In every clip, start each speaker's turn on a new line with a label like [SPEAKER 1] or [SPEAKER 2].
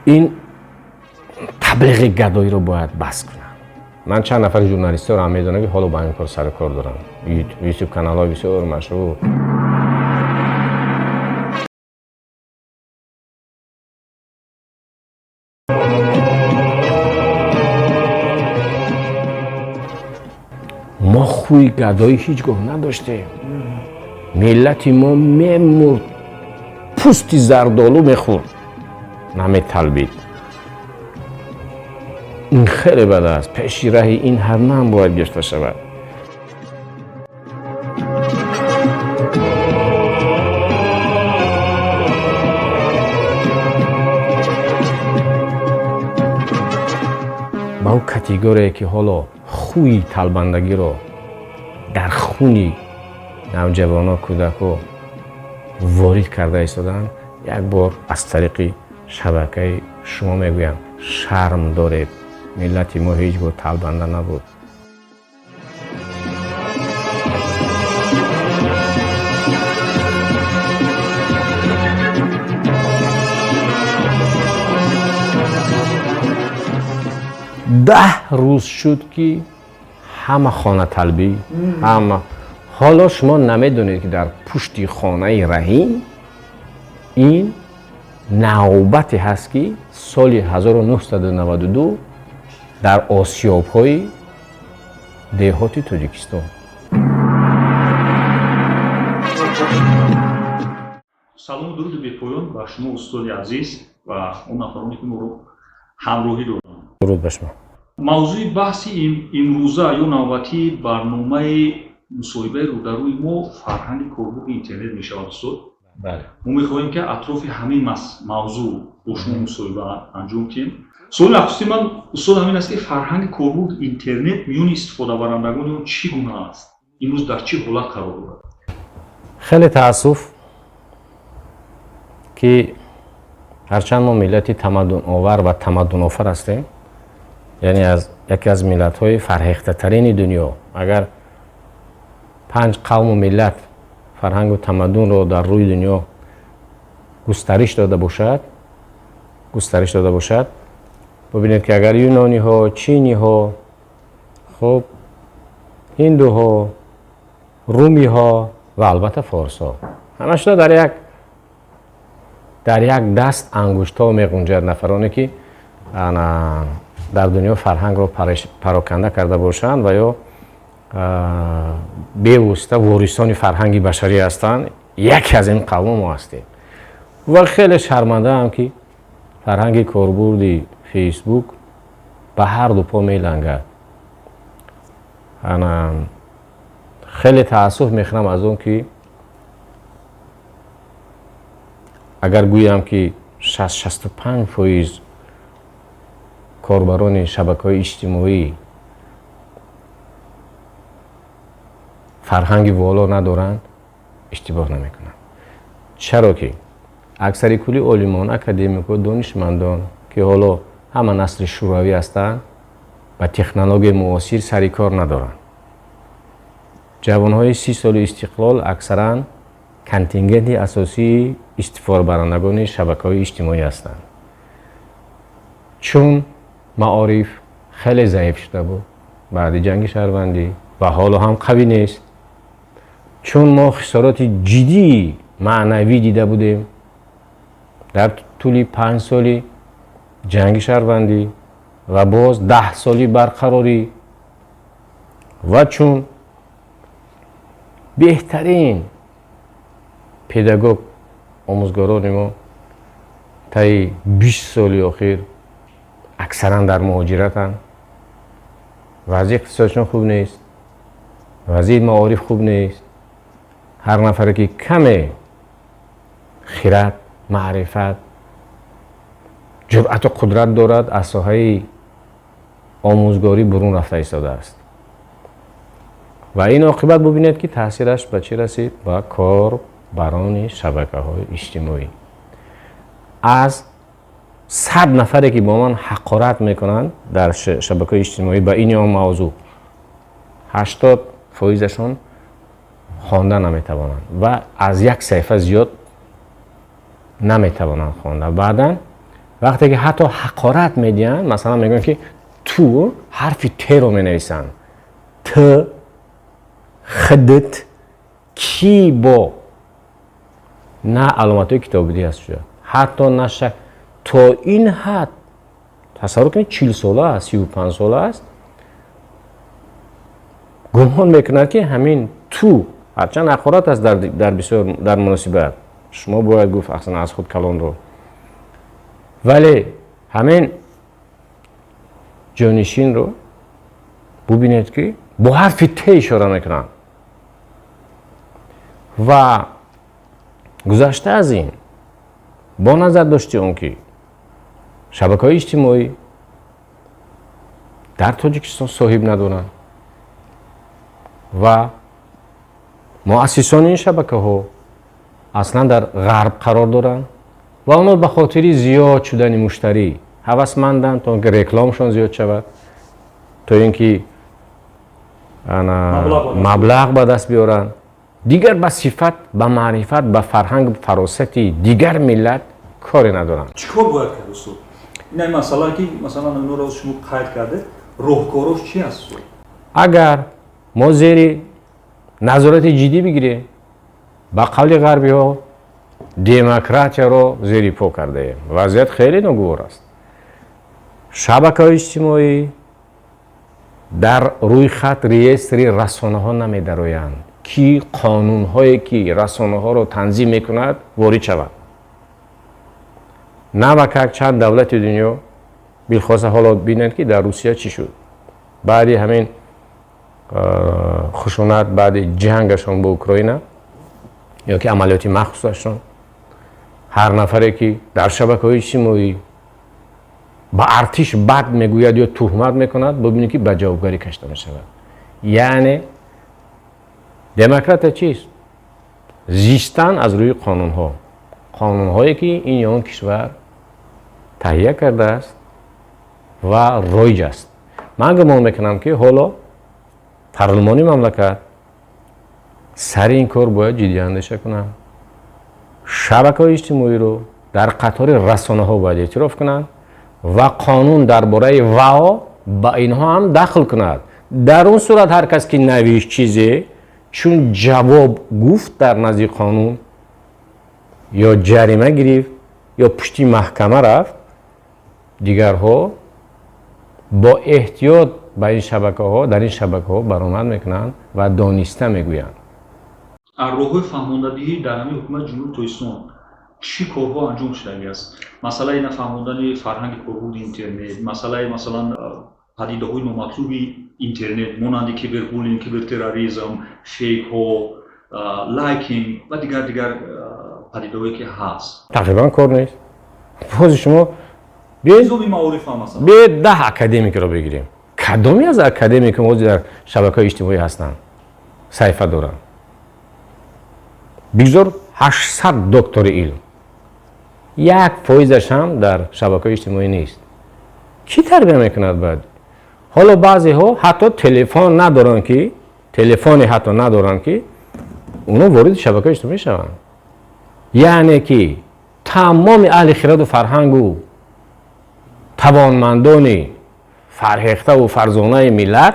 [SPEAKER 1] این تبلیغ گدایی رو باید بس کنن. من چند نفر ژورنالیست‌ها رو هم میدونم که حالا با این کار سر کار دارن. یوتیوب کانال‌های بسیار مشهور. ما خوی گدایی هیچگاه نداشتیم. ملت ما میمرد، پوستی زردالو میخورد، نمیطلبید. این خیلی بد است. پیش ره این هر هم باید گرفته شود. با اون کاتگوری که حالا خوی طلبندگی رو در خونی نوجوان‌ها، کودک‌ها وارد کرده ایستادن، یک بار از طریق شبکه شما میگویم شرم دارید. ملت ما هیچگاه طلبنده نبود. ده روز شد که همه خانه طلبی، همه. حالا شما نمیدونید که در پشت خانه رحیم این نوبتی هست که سال 1992 در آسیاب‌های دهات تاجیکستان.
[SPEAKER 2] салому дуруди бепоён ба шумо устоди азиз ва он нафароне ки моро ҳамроҳӣ доранд.
[SPEAKER 1] дуруд ба шумо.
[SPEAKER 2] мавзӯи баҳси имрӯза ё навбатии барномаи мусоҳибаи рӯдарӯи мо фарҳанги корбурди интернет мешавад устод.
[SPEAKER 1] бале.
[SPEAKER 2] мо мехоҳем ки атрофи ҳамин мавзӯъ бо шумо мусоҳиба анҷом диҳем. суоли нахусти ман устод ҳамин аст ки фарҳанги корбурди интернет миёни истифодабарандагони он чӣ гуна аст? имрӯз дар чӣ ҳолат қарор дорад?
[SPEAKER 1] خیلی تأسف که هرچند ما ملتی تمدن آور و تمدن آفر هستیم، یعنی یکی از ملت های فرهیخته ترین دنیا، اگر 5 قوم و ملت فرهنگ و تمدن رو در روی دنیا گسترش داده باشد، ببینید که اگر یونانی ها، چینی ها، خب هندو ها، رومی ها و البته فارس ها، همش در یک دست انگشت ها میگنجد نفرانی که در دنیا فرهنگ رو پراکنده کرده باشند و یا بیوسته وارثان فرهنگ بشری هستند. یکی از این قوم ما هستیم و خیلی شرمنده هم که فرهنگ کاربردی فیسبوک به هر دو پا میلنگد. خیلی تأسف میخورم از اون که اگر گویم که 60-65% کاربران شبکه‌های اجتماعی فرهنگ والا ندارند، اشتباه نمیکنم. چرا که اکثر کلی عالمان، اکادمیک‌ها، دانشمندان که حالا همه نسل شوروی هستند با تکنولوژی معاصر سر کار ندارند. جوانهای 30 سال استقلال اکثرا کنتینگنت اساسی استفاده برندگان شبکه‌های اجتماعی هستند. چون معارف خیلی ضعیف شده بود بعد جنگ شهروندی و حالا هم قوی نیست، چون ما خسارات جدی معنوی دیده بودیم در طول 5 سالی جنگ شهروندی و باز 10 سالی برقراری، و چون بهترین پداگوگ آموزگاران ما طی 20 سال اخیر اکثرا در مهاجرتن، وضعیت اقتصادشون خوب نیست، وضعیت معارف خوب نیست. هر نفر که کم خرد، معرفت، جرأت و قدرت دارد از ساحه آموزگاری برون رفته ایستاده است و این عاقبت ببینید که تاثیرش به چی رسید؟ به کاربران شبکه‌های اجتماعی. از 100 نفری که با من حقارت میکنند در شبکه اجتماعی به این موضوع، 80%شون خوانده نمیتوانند و از یک صفحه زیاد نمیتوانند خوانده. بعدا وقتی که حتی حقارت میدین، مثلا میگن که تو حرف ت رو مینویسن، ت خدت کی با نه علامت کتابی هست شده، حتی نشه تا این حد تصور کنید 40 ساله است 35 ساله است گمان میکند که همین تو هرچند حقارت است در بسیار در مناسبت شما باید گفت احسن از خود کلان رو، ولی همین جانشین رو ببینید که با حرف ت اشاره میکنن. و گذشته از این با نظر داشته اون که شبکه‌های اجتماعی در تاجیکستان صاحب ندارن و مؤسسان این شبکه‌ها اصلا در غرب قرار دارن و اونا به خاطر زیاد شدن مشتری هوسمندن تا اینکه رکلامشون زیاد شود، تا اینکه مبلغ به دست بیارن، دیگر به صفت، به معرفت، به فرهنگ، فراست دیگر ملت کاری ندارن.
[SPEAKER 2] چیکار باید کرد استاد؟ این مسئله که مثلا اونو رو شما قید کرده راهکاراش چی است؟
[SPEAKER 1] اگر ما زیر نظارت جدی بگیریم با قول غربی ها دموکراتیا رو زیر پا کرده ایم. وضعیت خیلی ناگوار است. شبکه‌های اجتماعی در روی خط ریستری رسانه ها نمی درآیند که قانون هایی که رسانه ها رو تنظیم میکند وارد شود. نه وکک چند دولت دنیا بالخصوص حالا بینند که در روسیه چی شد بعد همین خشونت بعد جنگشون با اوکراین یا که عملیات مخصوصشون هر نفری که در شبکه‌های اجتماعی با ارتش بد میگوید یا تهمت میکند ببینید که به جوابگاری کشته میشود. یعنی دموکرات چیست؟ زیستن از روی قانون هایی که این یا اون کشور تهیه کرده است و رایج است. من گمان میکنم که حالا پارلمانی مملکت سر این کار باید جدی اندیشه کنم. شبکه‌های اجتماعی رو در قطار رسانه ها باید اعتراف کنند و قانون درباره وعا با اینها هم دخل کند. در اون صورت هر کس که نویش چیزی چون جواب گفت در نزد قانون یا جریمه گرفت یا پشتی محکمه رفت، دیگرها با احتیاط با این شبکه‌ها در این شبکه‌ها برآمد میکنند و دانسته میگویند.
[SPEAKER 2] راه‌های فهماندهی در همین حکومت جمهوری تویستان چی کارها انجام شده است؟ مسئله این فهماندن فرهنگ کاربرد اینترنت، مسئله مثلا پدیده‌های نامطلوب اینترنت مانند کیبربولینگ، کیبرتروریسم، فیک ها، لایکینگ و دیگر پدیده‌هایی که هست.
[SPEAKER 1] تقریبا کار نیست. باز شما
[SPEAKER 2] نظام معارف هم مثلا
[SPEAKER 1] به 10 اکادمیک رو بگیریم. کدامی از اکادمیک که موجود در شبکه‌های اجتماعی هستند صحیفه دارن؟ بگذار 800 دکتر علم 1% هم در شبکه‌های اجتماعی نیست. کی تربیت میکند بعد؟ حالا بعضی ها حتی تلفن ندارن که اونا وارد شبکه‌های اجتماعی شوند. یعنی که تمام اهل خرد و فرهنگ و توانمندان فرهیخته و فرزانه ملت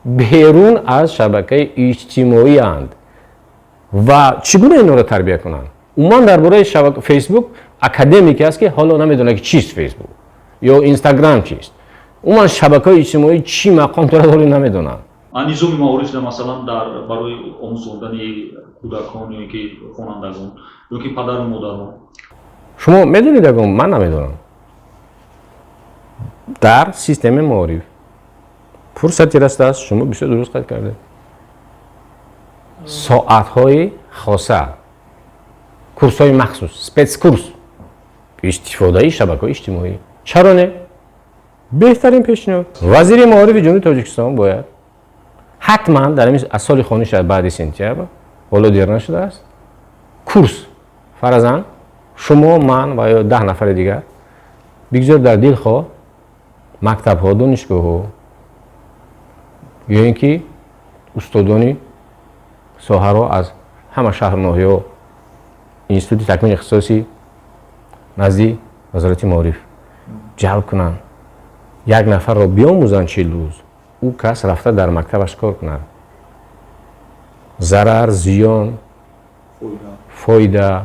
[SPEAKER 1] بیرون از شبکه اجتماعی اند و چگونه اینا رو تربیت کنند؟ عموما درباره شبکه فیسبوک اکادمیک است که حالا نمیدونه که چیست فیسبوک یا اینستاگرام چیست. عموما شبکه اجتماعی چی مقام داره حالا نمیدونن.
[SPEAKER 2] نظام معارف مثلا در برای آموزاندن کودکان یا که خوانندگان یا که پدر و مادران
[SPEAKER 1] شما میدونید اگه من نمیدونم در سیستم معارف فرصتی رسته است شما بسیار درست قید کرده ساعت‌های خاصه کورس‌های مخصوص سپیس کورس استفاده شبکه‌های اجتماعی چرا نه؟ بهترین پیشنهاد وزیر معارف جمهوری تاجیکستان باید حتما در این سال خونی شاید بعد سپتامبر حالا دیر نشده است کورس فرضاً شما من و یا 10 نفر دیگر بگذار در دلخواه مکتب‌ها دانشگاه‌ها یا اینکه استادانی ساحه‌ها از همه شهر ناحیه‌ها اینستیتوت تکوین اختصاصی نزدی وزارت معارف جلب کنن، یک نفر رو بیاموزن 40 روز، او کس رفته در مکتبش کار کنند. ضرر، زیان، فایده،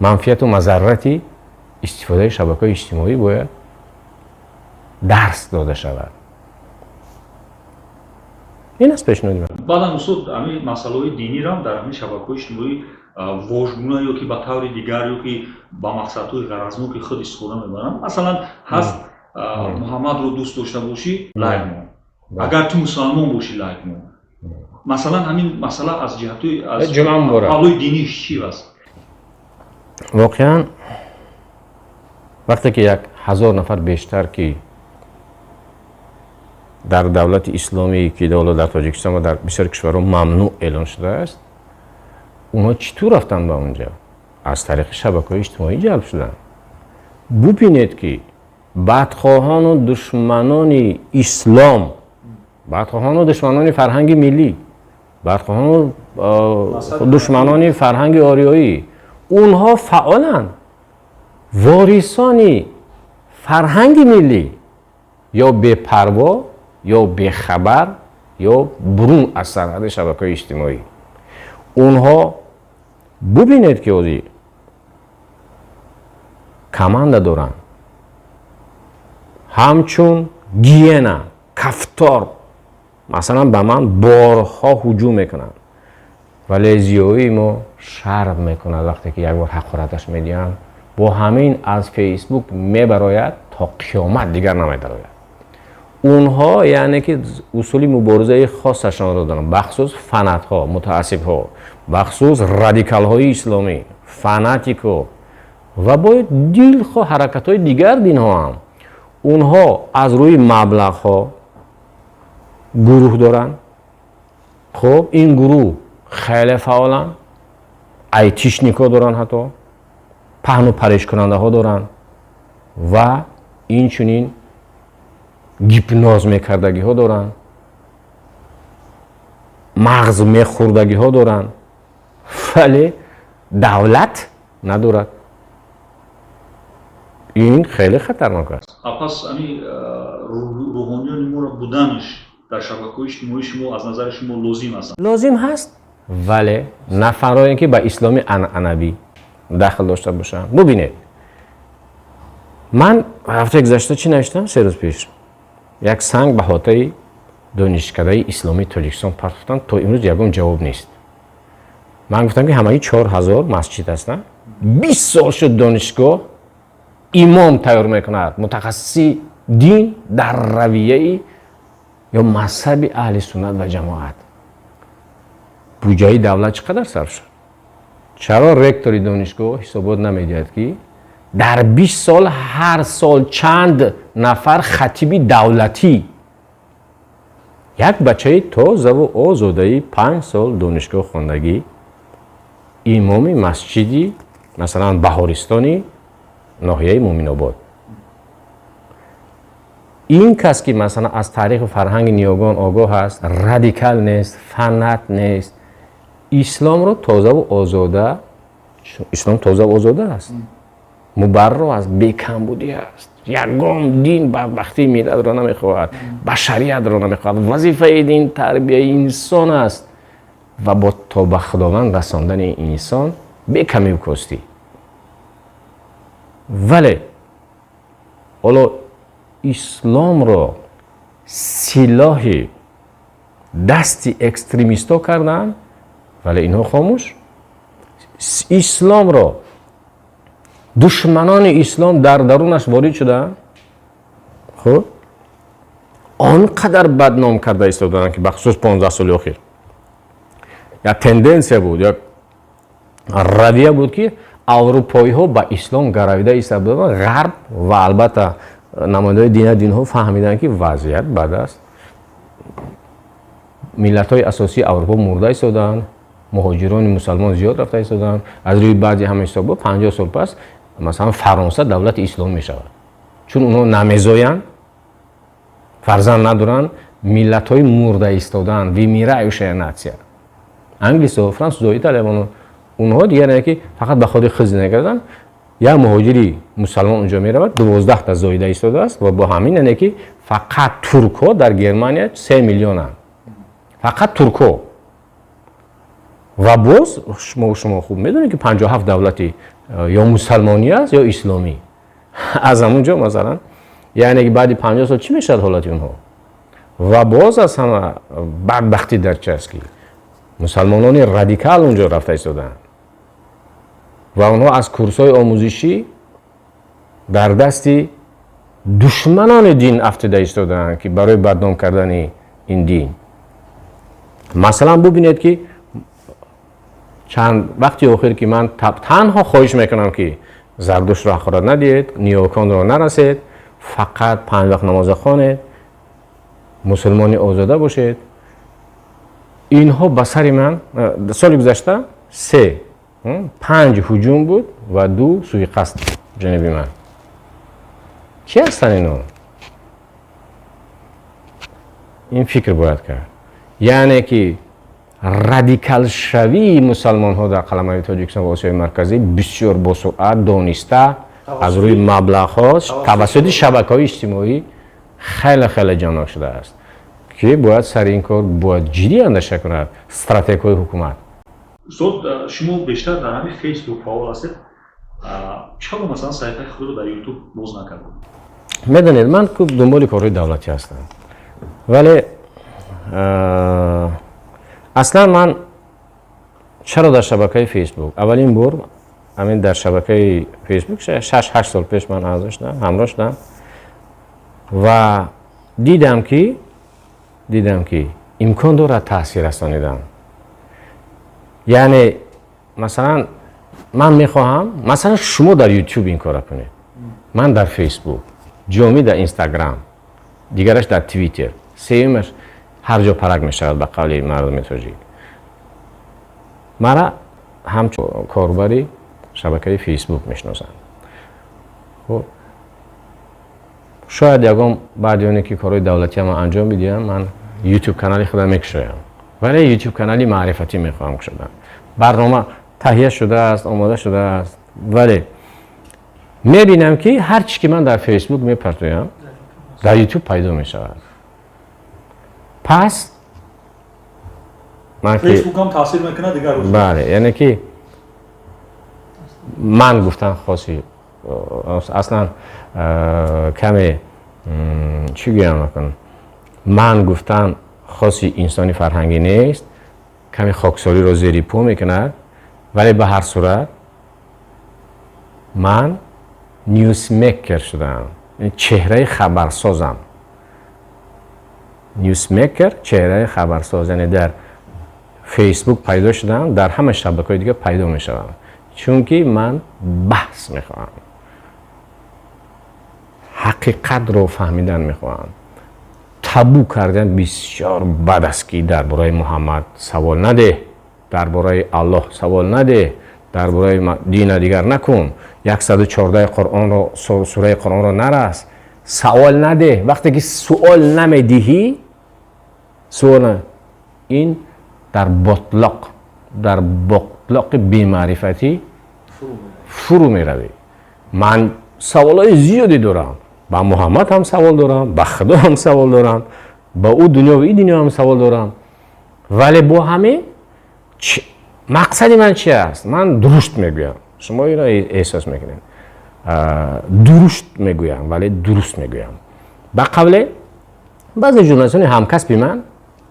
[SPEAKER 1] منفیت و مضرتی استفاده شبکه‌های اجتماعی باید درس داده شود. این است پیشنهاد من.
[SPEAKER 2] بعدم استاد همین مسائل دینی را در همین شبکه‌های اجتماعی واژگونه یا که به طور دیگر یا که با مقصدهای غرضناک خود استفاده می‌برند. مثلا هست محمد رو دوست داشته باشی لایک مون، اگر تو مسلمان باشی لایک مون. مثلا همین مسئله از جهت‌های از حالوی دینی چی است؟
[SPEAKER 1] واقعا وقتی که 1000 نفر بیشتر که در دولت اسلامی که در تاجیکستان و در بسیار کشورها ممنوع اعلان شده است، اونا چطور رفتن به اونجا؟ از طریق شبکه‌های اجتماعی جلب شدن. ببینید که بدخواهان و دشمنان اسلام، بدخواهان و دشمنان فرهنگ ملی، بدخواهان و دشمنان فرهنگ آریایی، اونها فعالن، وارثان فرهنگ ملی، یا بی‌پروا یا بی‌خبر یا برون از سرحد شبکه‌های اجتماعی. اونها ببینید که اوزی کمانده دارن، همچون گینا، کفتار مثلا به من بارها هجوم میکنن، ولی زیایی ما شرم میکنه وقتی که یک بار حقارتش میدیم، با همین از فیسبوک میبراید تا قیامت دیگر نمیدراید. اونها یعنی که اصول مبارزه خاصشان را دارن، بخصوص فنات ها، متعصب ها، بخصوص رادیکال های اسلامی، فناتیک ها و باید دیل خواه حرکت های دیگر دین ها هم. اونها از روی مبلغ ها گروه دارن. خب این گروه خیلی فعالن، آیتیشنیکا دارن، حتی پهن و پریش کننده ها دارن و این چنین گیپناز میکردگی ها دارن، مغز میخوردگی ها دارن، ولی دولت ندارد. این خیلی خطرناک است.
[SPEAKER 2] پس همین روحانیان ما را بودنش در شبکه‌های اجتماعی شما از نظر شما لازم است؟
[SPEAKER 1] لازم هست، ولی نه فرای که به اسلامی عنعنوی دخل داشته باشن. ببینید من هفته گذشته چی نوشتم؟ 3 روز پیش یک سنگ به احاطه دانشکده اسلامی تاجیکستان پرتافتن، تا امروز یگان جواب نیست. من گفتم که همه 4000 مسجد هستن، 20 سال شد دانشگاه امام تیار میکند، متخصصی دین در رویه یا مذهب اهل سنت و جماعت. بودجه دولت چقدر صرف شد؟ چرا رکتوری دانشگاه حسابات نمیدهد که در 20 سال هر سال چند نفر خطیب دولتی، یک بچه تازه و آزاده 5 سال دانشگاه خوندگی، امام مسجدی مثلا بهارستانی ناحیه مومن آباد، این کس که مثلا از تاریخ فرهنگ نیاگان آگاه است، رادیکال نیست، فنات نیست، اسلام رو تازه و آزاده، اسلام تازه و آزاده است، مبرا از بیکمبودی است، یگام دین وقتی میلاد را نمیخواهد، بشریت را نمیخواهد، وظیفه دین تربیه انسان است و با تا به خداوند رساندن این انسان بیکمی و کاستی. ولی حالا اسلام را سلاح دست اکستریمیستا کردن، ولی اینها خاموش. اسلام را دشمنان اسلام در درونش وارد شدن، خب آنقدر بدنام کرده ایستادن که بخصوص 15 سال اخیر یا تندنسیا بود یا رویه بود که اروپایی ها با اسلام گرویده ایستادن. غرب و البته نماینده دین ها فهمیدن که وضعیت بد است. ملت های اساسی اروپا مرده ایستادن، مهاجران مسلمان زیاد رفته ایستادن. از روی بعضی همه حسابا 50 سال پس مثلا فرانسه دولت اسلام می شود، چون اونا نمیزاین، فرزند ندارن، ملت های مرده ایستادن، وی میره ایوشه ناتسیا. انگلیس و فرانسه و ایتالیا اونها دیگه نه که فقط به خود خزینه کردن، یا مهاجری مسلمان اونجا میرود 12 تا زایده ایستاده است و با همین اینه که فقط ترک‌ها در گرمانیا 3 میلیون هستند. فقط ترک‌ها. و باز شما خوب میدونید که 57 دولتی یا مسلمانی است یا اسلامی. از همونجا مثلا یعنی که بعد 50 سال چی میشد حالت اونها؟ و باز از همه بدبختی در چه است که مسلمانان رادیکال اونجا رفته ایستادن و اونها از کورس‌های آموزشی در دستی دشمنان دین افتاده ایستادن که برای بدنام کردن این دین. مثلا ببینید که چند وقتی آخر که من تنها خواهش میکنم که زردشت را خورد ندید، نیاکان را نرسید، فقط 5 وقت نماز خوانید، مسلمانی آزاده باشید. اینها به سر من سال گذشته 5 هجوم بود و 2 سوءقصد جانب من. چی هستن اینا؟ این فکر باید کرد. یعنی که رادیکال شوی مسلمان ها در قلمرو تاجیکستان و آسیای مرکزی بسیار با سرعت دانسته از روی مبلغ ها توسط شبکه‌های اجتماعی خیلی جانب شده است که باید سر این کار باید جدی اندیشه کند استراتژی حکومت.
[SPEAKER 2] استاد شما بیشتر در همین فیسبوک فعال هستید. چرا مثلا صفحه خود رو در یوتیوب باز نکردید؟
[SPEAKER 1] میدونید من خوب دنبال کارهای دولتی هستم. ولی اصلا من چرا در شبکه فیسبوک اولین بار همین در شبکه فیسبوک 6-8 سال پیش من همراه شدم و دیدم که امکان داره تاثیر رسانیدن. یعنی مثلا من میخواهم مثلا شما در یوتیوب این کار کنید، من در فیسبوک، جامی در اینستاگرام، دیگرش در توییتر، سومش هر جا پرک میشود به قول مردم تاجیک. مرا همچون کاربری شبکه فیسبوک میشناسند. خب شاید یکم بعد اونی که کارهای دولتی هم انجام بدیم من یوتیوب کانالی خودم میکشم، ولی یوتیوب کانالی معرفتی میخوام کشیدم. برنامه تهیه شده است، آماده شده است، ولی میبینم که هر چی که من در فیسبوک میپرتویم در یوتیوب پیدا میشود. پس من
[SPEAKER 2] فیسبوک هم تاثیر میکنه دیگر روز.
[SPEAKER 1] بله، یعنی که من گفتن خاصی اصلا کمی چی گویم نکنم، من گفتن خاصی انسانی فرهنگی نیست، کمی خاکساری رو زیر پا میکند. ولی به هر صورت من نیوز میکر شدم، چهره خبرسازم. نیوز میکر چهره خبرساز، یعنی در فیسبوک پیدا شدم، در همه شبکه‌های دیگه پیدا میشوم، چون که من بحث میخوام، حقیقت رو فهمیدن میخوام. تابو کردن بسیار بد است که درباره محمد سوال نده، درباره الله سوال نده، درباره دین دیگر نکن، 114 قرآن رو سوره قرآن رو نرس، سوال نده. وقتی که سوال نمیدهی، سوال این در بطلاق بی‌معرفتی فرو میروی. من سوالای زیادی دارم، با محمد هم سوال دارم، با خدا هم سوال دارم، با او دنیا و این دنیا هم سوال دارم. ولی با همه مقصد من چی است؟ من درست میگویم، شما این را احساس میکنید، درست میگویم ولی درست میگویم. با قول بعضی ژورنالیستان همکسب من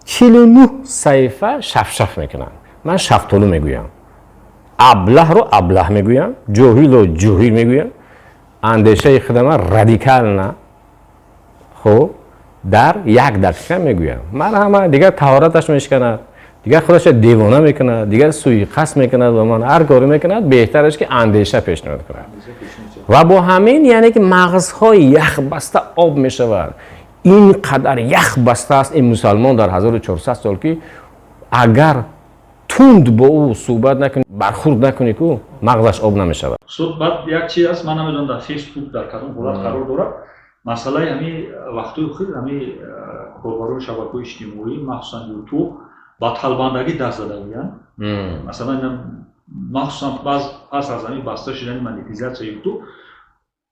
[SPEAKER 1] 49 صفحه شف میکنن، من شفتالو میگویم، ابله رو ابله میگویم، جاهل رو جاهل میگویم، اندیشه خودم رادیکال نه. خب در 1 دقیقه میگویم. من همه دیگر طهارتش میشکند، دیگر خودش دیوانه میکند، دیگر سوءقصد میکند و من هر کاری میکند. بهترش که اندیشه پیشنهاد کند و با همین یعنی که مغزهای یخ بسته آب میشود. اینقدر یخ بسته است این مسلمان در 1400 سال که اگر تند با او صحبت نکنی، برخورد نکنی که مغزش آب نمیشود.
[SPEAKER 2] بعد یک چیز است، من نمیدونم در فیسبوک در کدام حالت قرار دارد. مسئله همین وقتی خود همین کاربران شبکه‌های اجتماعی مخصوصا یوتیوب با طلبندگی دست زده بودن. مثلا махсусан пас аз ҳамин баста шудани монетизатсия ютуб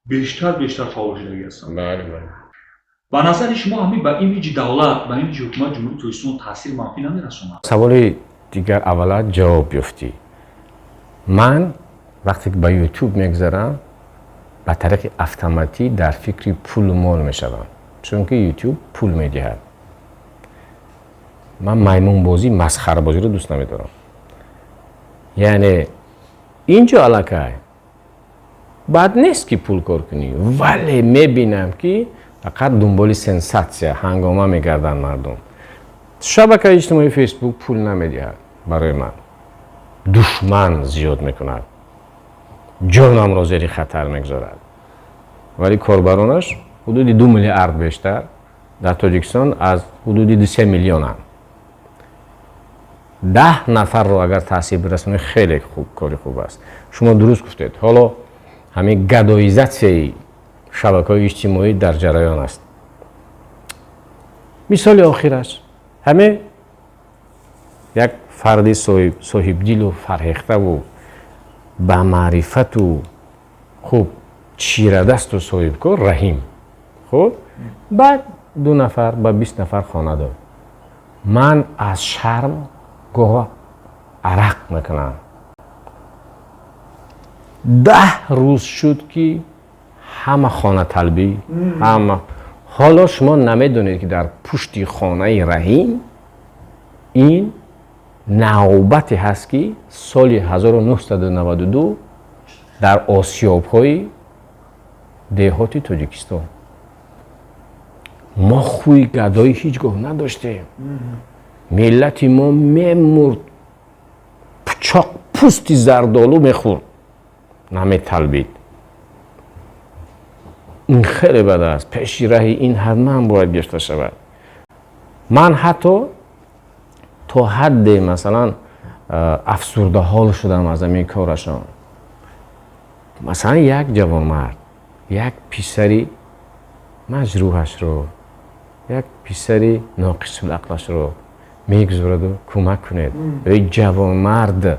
[SPEAKER 2] бештар фаъол шудагӣ ҳастанд.
[SPEAKER 1] بله بله.
[SPEAKER 2] ба назари шумо ҳамин ба имиҷи давлат, ба имиҷи ҳукумати ҷумҳурии Tojikiston таъсир манфӣ намерасонад?
[SPEAKER 1] سوالی دیگر اولا جواب بیفتی. من وقتی که به یوتیوب میگذارم به طریق اتوماتی در فکر پول مال میشوم، چون که یوتیوب پول میدهد. من میمون بازی، مسخره بازی رو دوست نمیدارم. یعنی اینجا علاقه بد نیست که پول کار کنی، ولی میبینم که فقط دنبال سنساتسیا هنگامه میگردن مردم. شبکه اجتماعی فیسبوک پول نمیدهد برای من، دشمن زیاد میکند، جانم را زیر خطر میگذارد، ولی کاربرانش حدود 2 میلیارد بیشتر در تاجیکستان از حدود 3 میلیون هم. 10 نفر رو اگر تاثیر برسونه خیلی خوب، کاری خوب است. شما درست گفتید. حالا همین گداییزاسیای شبکه‌های اجتماعی در جریان است. مثال آخرش همه یک فرد صاحب دل و فرهیخته و با معرفت و خوب چیره دست و صاحب کار رحیم، خب بعد 2 نفر با 20 نفر خانه دار. من از شرم گاه عرق میکنم. 10 روز شد که همه خانه طلبی، همه. حالا شما نمیدونید که در پشت خانه رحیم این نوبتی هست که سال 1992 در آسیاب‌های دهات تاجیکستان ما خوی گدایی هیچگاه نداشتیم. ملت ما میمرد، پچاق پوستی زردالو میخورد، نمیطلبید. این خیلی بد است. پیش راه این حتما باید گشته شود. من حتی تا حد مثلا افسرده حال شدم از این کارشان. مثلا یک جوانمرد، یک پسری مجروحش رو، یک پسری ناقص العقلش رو میگذارد و کمک کنید. ای جوانمرد،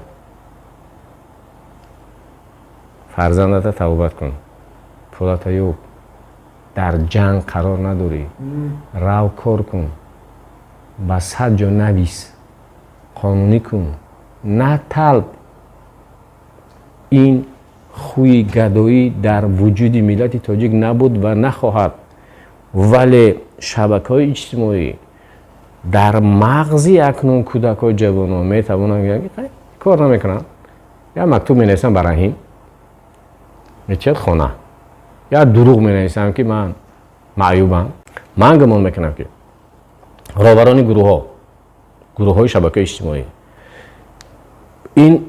[SPEAKER 1] فرزندت توبت کن. پولت ایوب، در جنگ قرار نداری، رو کار کن، با 100 جا نویس، قانونی کن، نه طلب. این خوی گدایی در وجود ملت تاجیک نبود و نخواهد، ولی شبکه‌های اجتماعی در مغزی اکنون کودکان جوانان میتوانند کار نمیکنن، یا مکتوب مینویسن برای این میچه خانه، یا دروغ مینویسن که من معیوبم. من گمان میکنم که رهبران گروه های شبکه اجتماعی این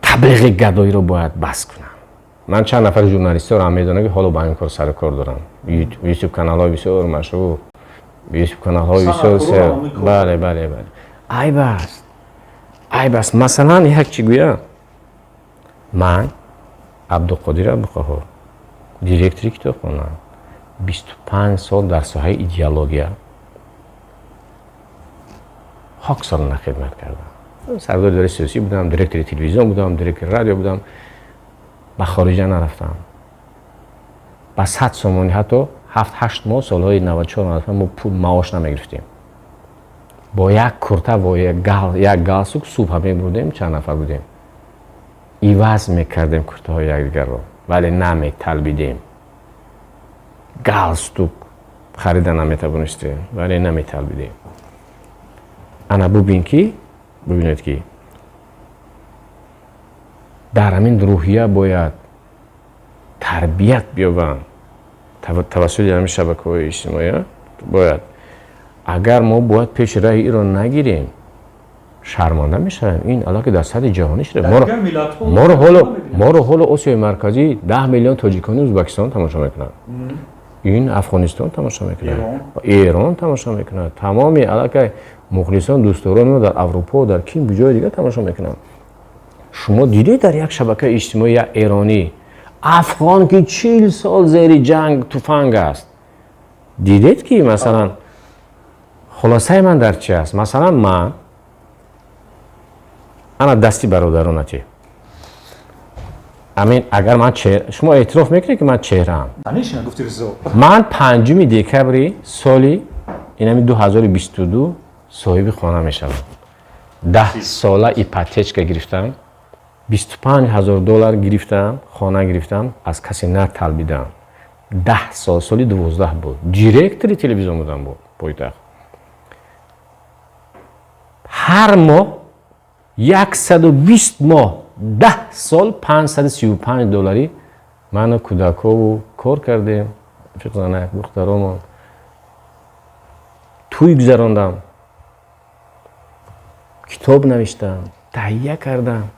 [SPEAKER 1] تبلیغ گدایی رو باید بس کنن. من چند نفر ژورنالیست رو هم میدونم که حالا با این کار سر کار دارم. یوتیوب کانال های بسیار مشهور، یوتیوب کانال های بسیار بله. ای بس مثلا یک چی گویم، من عبدالقادر ابوقحار، دیرکتری کتابخانه، 25 سال در ساحه ایدئولوژی هاک سالانه خدمت کردم. سردار اداره سیاسی بودم، دیرکتور تلویزیون بودم، دیرکتور رادیو بودم. به خارجه نرفتم. با 100 سومانی حتی 7-8 ماه سالهای 94 نرفتم. ما پول معاش نمیگرفتیم. با یک کرته و یک گالسوک صبح همه بودیم، چند نفر بودیم. ایواز میکردیم کرته های یکدیگر رو، ولی نمیطلبیدیم. گالسوک خریدن نمیتوانستیم، ولی نمیطلبیدیم. انا ببینید که در همین روحیه باید تربیت بیابند توسط همین شبکه‌های اجتماعی. باید اگر ما باید پیش راه ایران نگیریم شرمنده میشیم. این علاقه در سطح جهانی شده. ما رو حالا آسیای مرکزی 10 میلیون تاجیکان ازبکستان تماشا میکنن. این افغانستان تماشا میکنن، ایران تماشا میکنن، تمامی علاقه مخلصان دوستداران ما در اروپا و در کیم بجای دیگه تماشا میکنن. شما دیدید در یک شبکه اجتماعی ایرانی افغان که 40 سال زیر جنگ تفنگ است، دیدید که مثلا خلاصه من در چی است؟ مثلا من انا دستی برادرانتی امین اگر من شما اعتراف میکنید که من چهره‌ام
[SPEAKER 2] تنیش نگفتی رضا
[SPEAKER 1] من 5 دکبر سالی اینمی 2022 صاحب خانه میشم 10 ساله ایپاتیچ گرفتم 25,000 دلار گرفتم خانه گرفتم از کسی نطلبیدم 10 سال سالی 12 بود دیرکتور تلویزیون بودم بود پایتخت هر ماه 120 ماه 10 سال 535 دلاری من و کودکا و کار کردیم فقط دخترامون توی گذراندم کتاب نوشتم تهیه کردم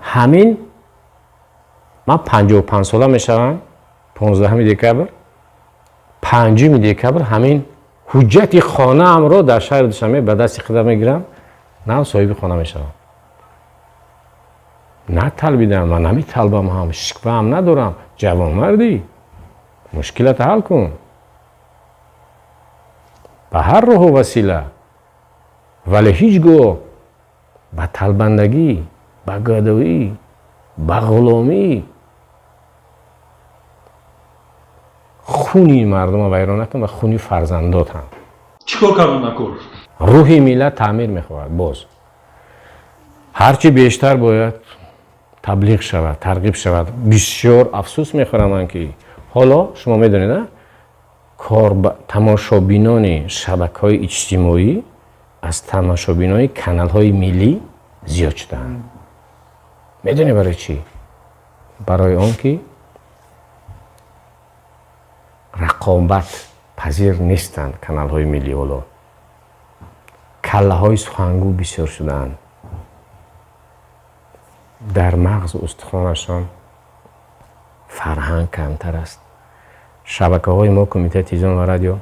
[SPEAKER 1] همین من 55 ساله میشوم 15 دکبر 5 دکبر همین حجت خانه ام رو در شهر دوشنبه به دست خودم میگیرم نه صاحب خانه میشم نه طلبیدم من نمیطلبم هم شکوه هم ندارم جوان مردی مشکلات حل کن به هر راه و وسیله ولی هیچگاه به طلبندگی به گدایی به غلامی خونی مردم رو ویران نکن و خونی فرزندات هم
[SPEAKER 2] چیکار کردن نکن
[SPEAKER 1] روحی ملت تعمیر میخواهد باز هرچی بیشتر باید تبلیغ شود ترغیب شود بسیار افسوس میخورم من که حالا شما میدونید تماشابینان شبکه‌های اجتماعی از تماشابینان کانال‌های ملی زیاد شدن میدونی برای چی برای آن که رقابت پذیر نیستند کانال‌های ملی حالا کله‌های سخنگو بسیار شدند در مغز استخوانشان فرهنگ کمتر است شبکه‌های ما کمیته تلویزیون و رادیو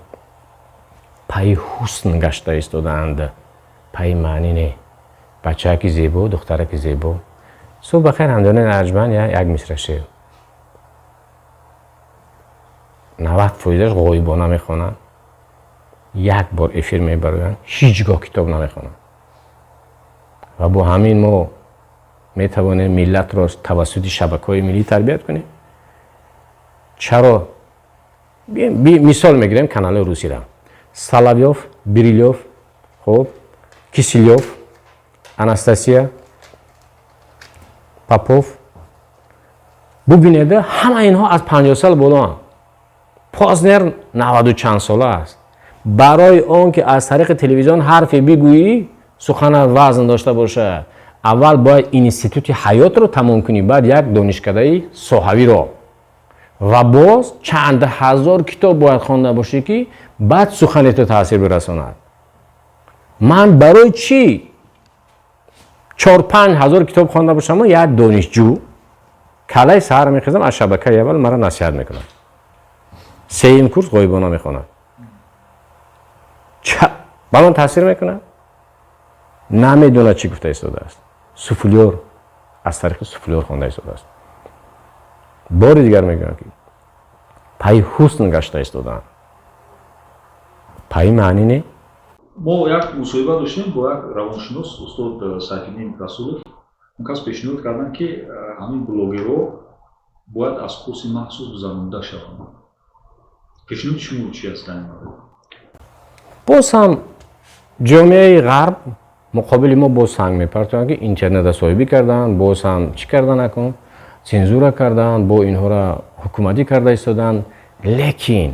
[SPEAKER 1] پای حسن گشته ایستادند پای معنی نه بچه که زیبا دختره که زیبا صبح بخیر همدان ارجمند یا یک مصرع شعر 90% غایبانه میخوانند یک بار افیر میبرند هیچگاه کتاب نمیخوانند و با همین ما میتوانیم ملت را توسط شبکه‌های ملی تربیت کنیم چرا مثال میگیریم کانال روسی را سالاویوف بریلیوف خب کیسیلیوف آناستاسیا پاپوف ببینید همه اینها از 50 سال بالا پازنر 90 چند ساله است برای آن که از طریق تلویزیون حرفی بگویی سخن وزن داشته باشه اول باید اینستیتوت حیات رو تمام کنی بعد یک دانشکده صحوی رو و باز چند هزار کتاب باید خوانده باشی که بعد سخنت تاثیر برساند من برای چی 4-5 هزار کتاب خوانده باشم و یک دانشجو کلای سهر میخیزم از شبکه اول مرا نصیحت میکنم 3 کورس غایبانه میخوانم با من تاثیر میکنه نمیدونه چی گفته ایستاده است سوفلور از طریق سوفلور خوانده ایستاده است بار دیگر میگم که پای حسن گشته ایستادن پای معنی نه
[SPEAKER 2] ما یک مصاحبه داشتیم با یک روانشناس استاد سایفالدین расулов اون کس پیشنهاد کردن که همین بلوگرها باید از کورس مخصوص گذرانده شوند پیشنهاد شما چی است در این مورد
[SPEAKER 1] باز هم جامعه غرب مقابل ما باز سنگ میپرتند که اینترنت صاحبی کردن باز هم چی کردن نکن سنزور کردن با اینها را حکومتی کرده ایستادن لیکن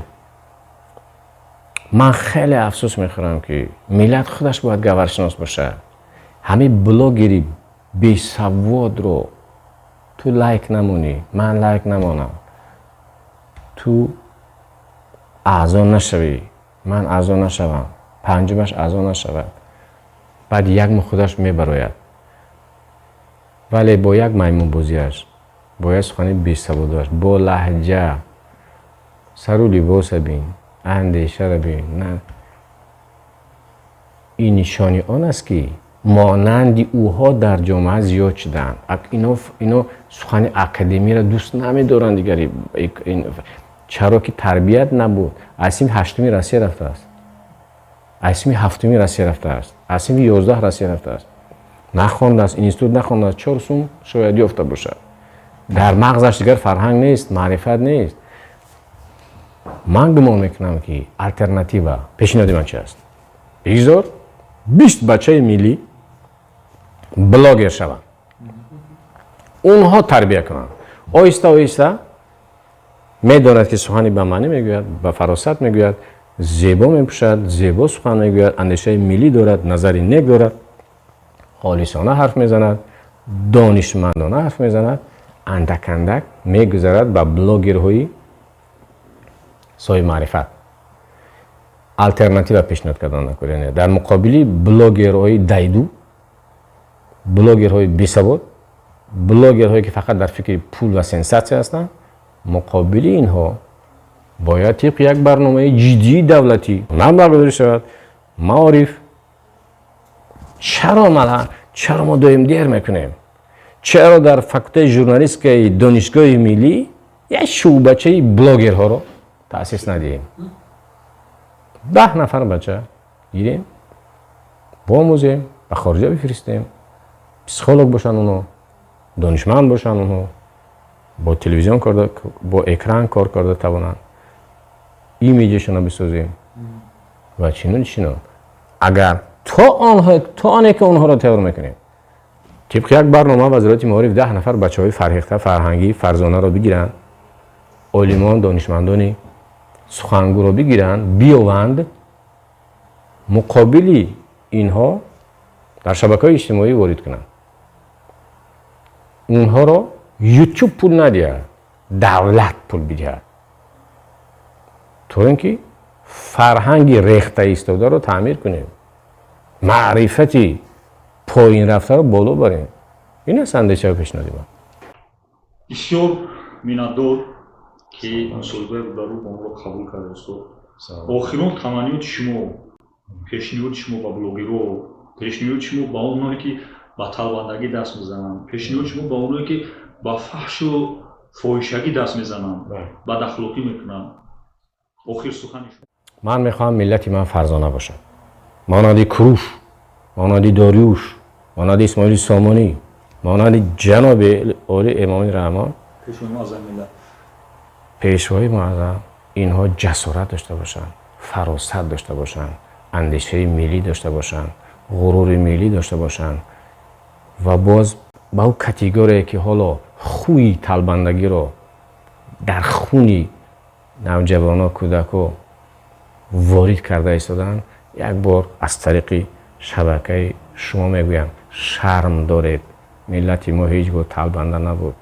[SPEAKER 1] من خیلی افسوس میخورم که ملت خودش باید گوهرشناس باشه همین بلاگری بی سواد رو تو لایک نمونی من لایک نمانم تو اعضا نشوی من اعضا نشوم پنجمش اعضا نشود بعد یک ماه خودش میبراید ولی با یک میمون بازیش باید سخنی بی سوادش با لهجه سر و لباس بین اندیشه را بین نه این نشانی آن است که مانند اوها در جامعه زیاد شدن اینو سخن اکادمی را دوست نمیدارن دیگری چرا که تربیت نبود اسیم 8 روسیه رفته است اسیم 7 روسیه رفته است اسیم 11 روسیه رفته است نخوانده است، اینستیتوت نخوانده است، 4 سوم شاید یافته باشد. در مغزش دیگر فرهنگ نیست، معرفت نیست. من گمان میکنم که الटरनेटिव پیشنهاد من چی است؟ بگذار 20 بچه ملی بلاگر شوند. اونها تربیت کنند. آهسته آهسته میداند که سخنی به معنی میگوید، به فراست میگوید، زیبا میپوشد، زیبا سخن میگوید، اندیشه ملی دارد، نظری نیک دارد، خالصانه حرف میزند، دانشمندانه حرف میزند. اندک اندک میگذرد به بلاگرهای سوی معرفت. الटरनेटिव پیشنهاد کردن نکنید. در مقابل بلاگرهای دیدو، بلاگرهای بی‌سواد، بلاگرهایی که فقط در فکر پول و سنساسیون هستند، مقابل اینها باید طبق یک برنامه جدی دولتی برگزار شود. معارف چرا ما دائم دیر میکنیم؟ چرا در فاکولته ژورنالیستیک دانشگاه ملی یک شعبچه بلاگرها رو تأسیس ندهیم؟ 10 نفر بچه گیریم، بآموزیم، به خارج بفرستیم، پسیکولوگ باشن اونا، دانشمند باشن اونا، با تلویزیون کار، با اکران کار کرده توانند، ایمیجشون رو بسازیم و چنین. اگر تا آنه که اونها رو تیار میکنیم، طبق یک برنامه وزارت معارف 10 نفر بچه‌های فرهیخته فرهنگی فرزانه رو بگیرن، عالمان دانشمندان سخنگو رو بگیرن، بیاوند، مقابل اینها در شبکه‌های اجتماعی وارد کنن. اونها رو یوتیوب پول ندهد، دولت پول بدهد، طور اینکه فرهنگی ریخته ایستاده رو تعمیر کنیم، معرفتی پایین رفته رو بالا بریم. این است اندیشه و پیشنهاد من.
[SPEAKER 2] بسیار منتدار که مصاحبه رو با ما قبول کرده استاد. آخرین تمنیات شما، پیشنهاد شما با بلاگرها، پیشنهاد شما با اونایی که با طلبندگی دست میزنن، پیشنهاد شما با اونایی که با فحش و فاحشگی دست میزنن، بد اخلاقی میکنن، آخر سخن شما.
[SPEAKER 1] من میخوام ملت من فرزانه باشد، مانند کروش، مانند داریوش، مانند اسماعیل سامانی، مانند جناب عالی امام رحمان، پیشوای معظم. اینها جسارت داشته باشند، فراست داشته باشند، اندیشه ملی داشته باشند، غرور ملی داشته باشند و باز با اون کاتگوری که حالا خوی طلبندگی رو در خونی نوجوانا کودکا وارد کرده ایستادن. یک بار از طریق شبکه شما میگویم شرم دارید. ملت ما هیچ گونه طلبنده نبود.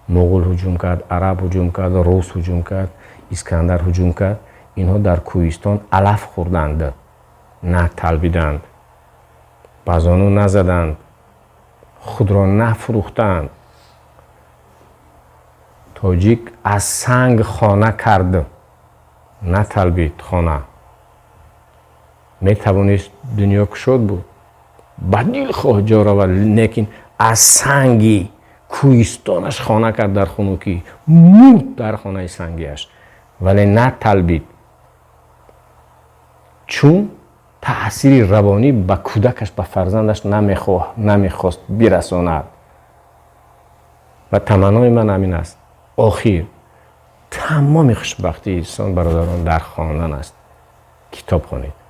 [SPEAKER 1] مغول هجوم کرد، عرب هجوم کرد، روس هجوم کرد، اسکندر هجوم کرد. اینها در کوهستان علف خوردند، نه طلبیدند، بزانو نزدند، خود را نفروختند. تاجیک از سنگ خانه کرد، نه طلبید خانه. می توانست دنیا کشاد بود، بدیل خواه جا را، لیکن از سنگی کوهستانش خانه کرد در خنوکی، مرد در خانه سنگیش، ولی نه طلبید، چون تأثیر روانی به کودکش، به فرزندش نمیخواست برساند. و تمنای من همین است. آخر تمام خوشبختی انسان برادران در خواندن است. کتاب خوانید.